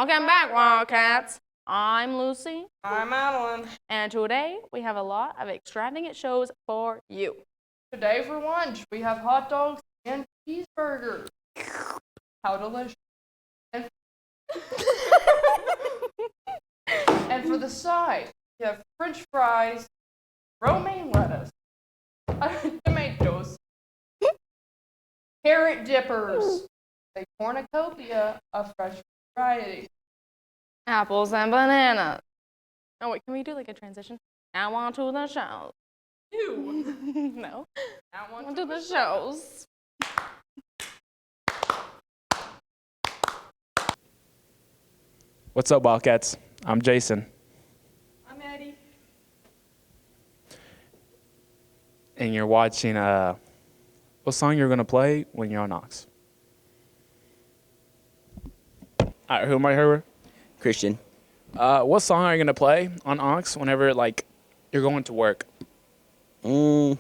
Welcome back, Wildcats. I'm Lucy. I'm Adelyn. And today we have a lot of extravagant shows for you. Today for lunch, we have hot dogs and cheeseburgers. How delicious. And, and for the side, we have french fries, romaine lettuce, tomatoes, carrot dippers, a cornucopia of fresh variety. Apples and bananas. Oh, wait, can we do like a transition? Now on to the shows. Ew. No. Now On to the shows. What's up, Wildcats? I'm Jason. I'm Eddie. And you're watching what song you're gonna play when you're on Ox. Alright, who am I here with? Christian. What song are you gonna play on Ox whenever you're going to work? It's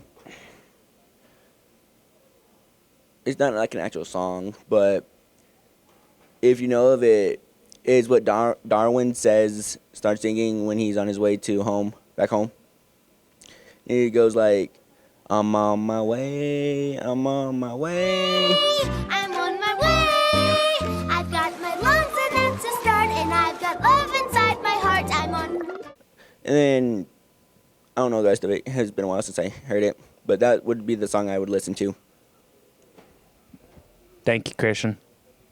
not like an actual song, but if you know of it, is what Darwin says, starts singing when he's on his way to back home. And he goes like, I'm on my way, I'm on my way. I'm on my way. I've got my lungs and that's a start, and I've got love inside my heart. I'm on. And then, I don't know the rest of it. It has been a while since I heard it, but that would be the song I would listen to. Thank you, Christian.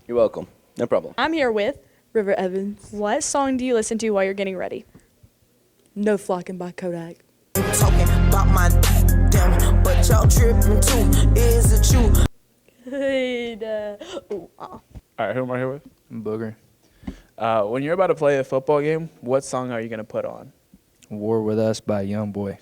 You're welcome. No problem. I'm here with River Evans. What song do you listen to while you're getting ready? No Flocking by Kodak. Talking about my damn, but y'all tripping too. Is it you? Alright, who am I here with? Booger. When you're about to play a football game, what song are you gonna put on? War With Us by Youngboy.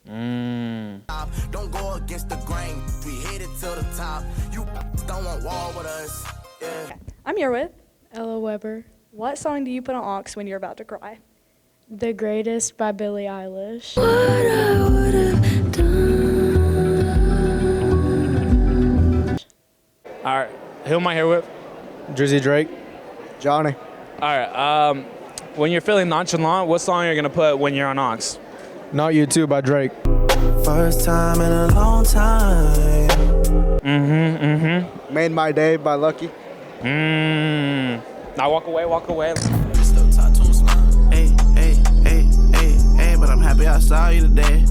Don't go against the grain. We headed to the top. You don't want war with us. Yeah. I'm here with Ella Weber. What song do you put on aux when you're about to cry? The Greatest by Billie Eilish. Alright, who am I here with? Drizzy Drake. Johnny. Alright, when you're feeling nonchalant, what song are you gonna put when you're on Ox? Not You Too by Drake. First time in a long time. Made My Day by Lucky. Now walk away, walk away. Still talk to him. Hey, but I'm happy I saw you today.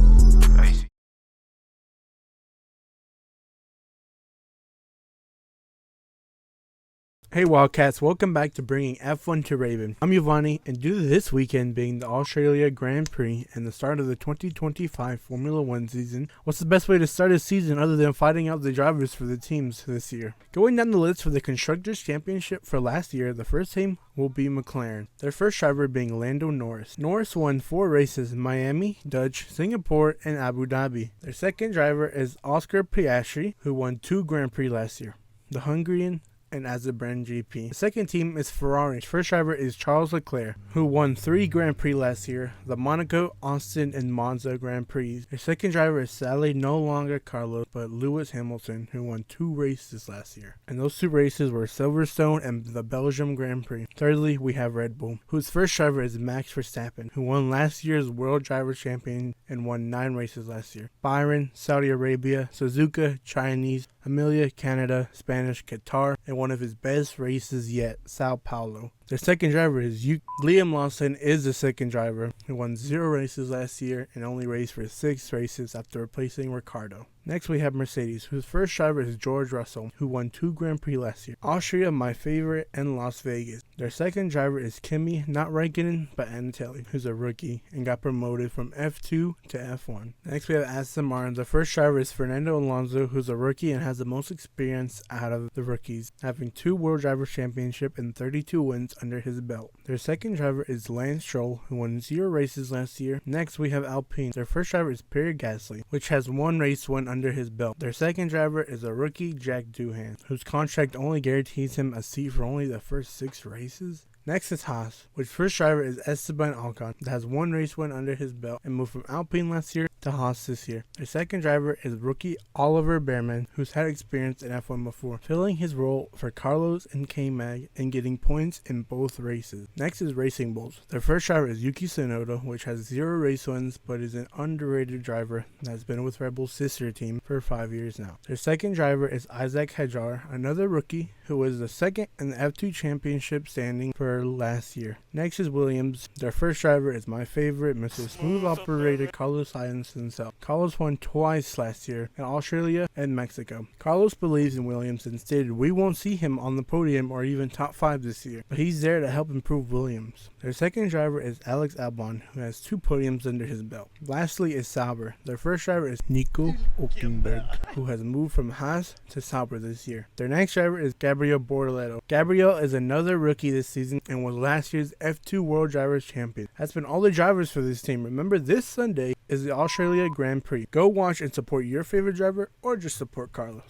Hey Wildcats, welcome back to bringing F1 to Rabun. I'm Giovanni, and due to this weekend being the Australia Grand Prix and the start of the 2025 Formula 1 season, what's the best way to start a season other than fighting out the drivers for the teams this year? Going down the list for the Constructors' Championship for last year, the first team will be McLaren, their first driver being Lando Norris. Norris won 4 races in Miami, Dutch, Singapore, and Abu Dhabi. Their second driver is Oscar Piastri, who won 2 Grand Prix last year, the Hungarian and Azerbaijan GP. The second team is Ferrari's first driver is Charles Leclerc, who won 3 Grand Prix last year, the Monaco, Austin, and Monza Grand Prix. Their second driver is sadly no longer Carlos, but Lewis Hamilton, who won 2 races last year. And those 2 races were Silverstone and the Belgium Grand Prix. Thirdly, we have Red Bull, whose first driver is Max Verstappen, who won last year's World Driver Champion and won 9 races last year. Byron, Saudi Arabia, Suzuka, Chinese, Amelia, Canada, Spanish, Qatar, and one of his best races yet, Sao Paulo. Their second driver is Liam Lawson is the second driver, who won 0 races last year and only raced for 6 races after replacing Ricciardo. Next we have Mercedes, whose first driver is George Russell, who won 2 Grand Prix last year. Austria, my favorite, and Las Vegas. Their second driver is Kimi, not Raikkonen, but Antelli, who's a rookie and got promoted from F2 to F1. Next we have Aston Martin. The first driver is Fernando Alonso, who's a rookie and has the most experience out of the rookies, having 2 World Driver Championship and 32 wins under his belt. Their second driver is Lance Stroll, who won 0 races last year. Next we have Alpine. Their first driver is Pierre Gasly, which has 1 race win under his belt. Their second driver is a rookie, Jack Doohan, whose contract only guarantees him a seat for only the first 6 races. Next is Haas, which first driver is Esteban Ocon, that has 1 race win under his belt and moved from Alpine last year to Haas this year. Their second driver is rookie Oliver Bearman, who's had experience in F1 before, filling his role for Carlos and K-Mag and getting points in both races. Next is Racing Bulls. Their first driver is Yuki Tsunoda, which has 0 race wins but is an underrated driver that's been with Red Bull's sister team for 5 years now. Their second driver is Isaac Hajar, another rookie who was the second in the F2 championship standing for last year. Next is Williams. Their first driver is my favorite, Mr. Smooth Operator Carlos Sainz himself. Carlos won twice last year in Australia and Mexico. Carlos believes in Williams and stated we won't see him on the podium or even top 5 this year, but he's there to help improve Williams. Their second driver is Alex Albon, who has 2 podiums under his belt. Lastly is Sauber. Their first driver is Nico Hülkenberg, who has moved from Haas to Sauber this year. Their next driver is Gabriel Bortoleto. Gabriel is another rookie this season and was last year's F2 World Drivers Champion. That's been all the drivers for this team. Remember, this Sunday is the Australia Grand Prix. Go watch and support your favorite driver or just support Carlos.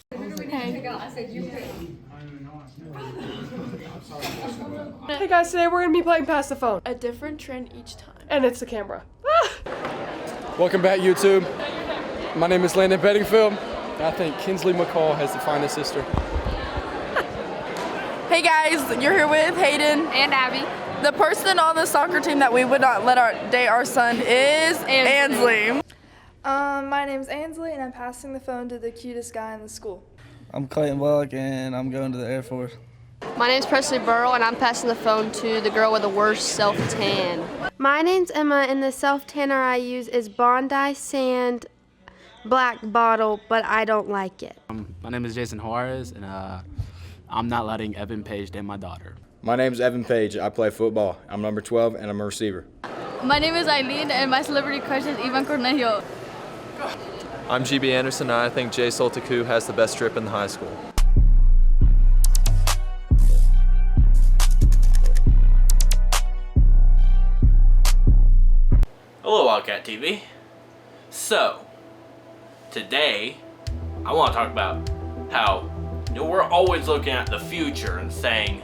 Hey guys, today we're going to be playing Pass the Phone. A different trend each time. And it's the camera. Welcome back, YouTube. My name is Landon Bedingfield. I think Kinsley McCall has the finest sister. Hey guys, you're here with Hayden And Abby. The person on the soccer team that we would not let date our son is Ansley. My name's Ansley, and I'm passing the phone to the cutest guy in the school. I'm Clayton Wellick, and I'm going to the Air Force. My name's Presley Burrow, and I'm passing the phone to the girl with the worst self-tan. My name's Emma, and the self-tanner I use is Bondi Sand Black Bottle, but I don't like it. My name is Jason Juarez, and I'm not letting Evan Page date my daughter. My name is Evan Page. I play football. I'm number 12, and I'm a receiver. My name is Eileen, and my celebrity crush is Ivan Cornejo. I'm GB Anderson, and I think Jay Soltaku has the best trip in the high school. Hello, Wildcat TV. So, today, I want to talk about how we're always looking at the future and saying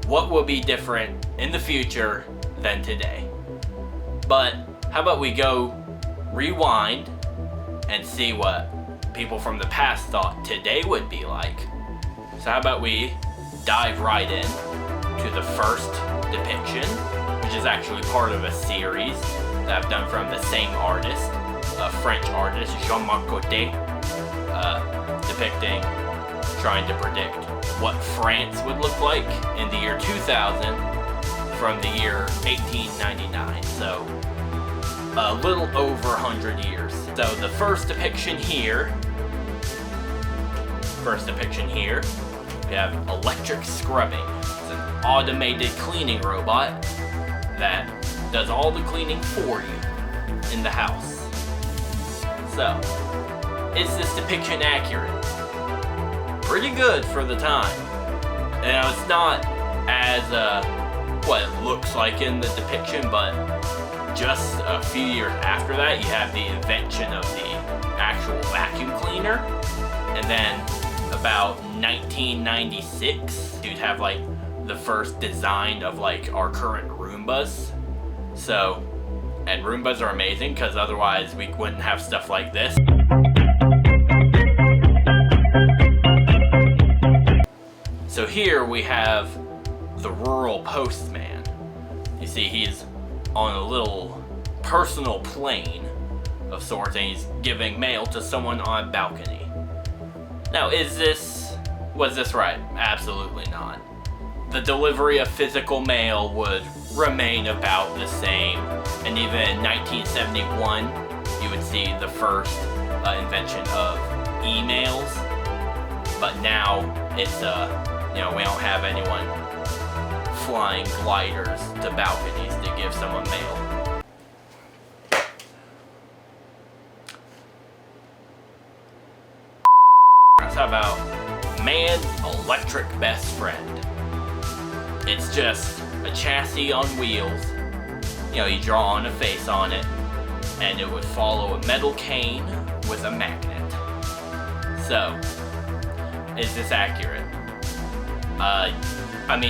what will be different in the future than today. But how about we go rewind and see what people from the past thought today would be like. So how about we dive right in to the first depiction, which is actually part of a series that I've done from the same artist, a French artist, Jean-Marc Coté, depicting, trying to predict what France would look like in the year 2000 from the year 1899. So a little over 100 years. So the first depiction here, we have electric scrubbing. It's an automated cleaning robot that does all the cleaning for you in the house. So, is this depiction accurate? Pretty good for the time. Now, it's not as what it looks like in the depiction, but just a few years after that, you have the invention of the actual vacuum cleaner. And then about 1996, you'd have like the first design of like our current Roombas. So, and Roombas are amazing because otherwise we wouldn't have stuff like this. So here we have the rural postman. You see he's on a little personal plane of sorts and he's giving mail to someone on a balcony. Now was this right? Absolutely not. The delivery of physical mail would remain about the same, and even in 1971 you would see the first invention of emails, but now it's we don't have anyone flying gliders to balconies to give someone mail. How about man's electric best friend? It's just a chassis on wheels. You draw on a face on it, and it would follow a metal cane with a magnet. So, is this accurate?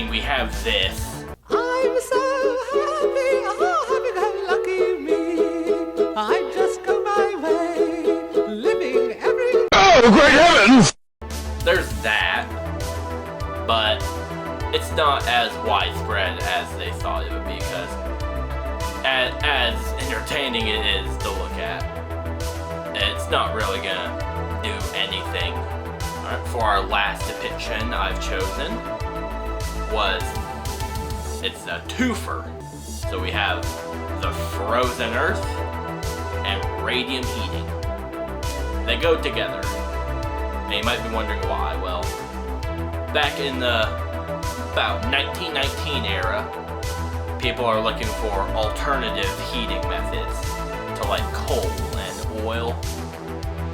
We have this, I'm so happy, oh, happy-go-lucky me. I just go my way, living every... Oh, great heavens! There's that, but it's not as widespread as they thought it would be, because as entertaining it is to look at, it's not really gonna do anything. Alright, for our last depiction I've chosen it's a twofer. So we have the frozen earth and radium heating. They go together. And you might be wondering why. Well, back in the about 1919 era, people are looking for alternative heating methods to like coal and oil.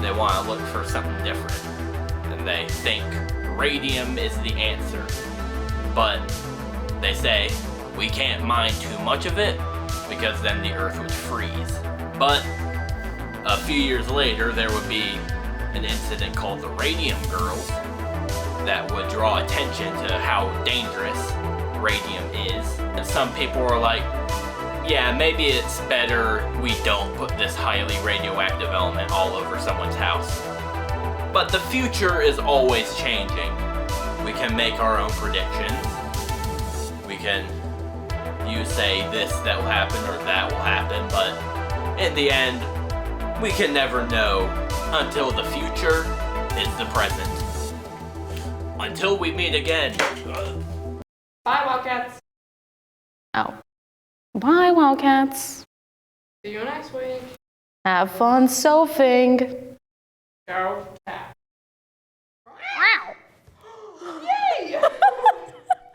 They want to look for something different. And they think radium is the answer. But they say we can't mine too much of it because then the earth would freeze. But a few years later, there would be an incident called the Radium Girls that would draw attention to how dangerous radium is. And some people were like, yeah, maybe it's better we don't put this highly radioactive element all over someone's house. But the future is always changing. We can make our own predictions. You say this that will happen or that will happen, but in the end, we can never know until the future is the present. Until we meet again. Bye, Wildcats. Oh. Bye, Wildcats. See you next week. Have fun surfing. Go Cats.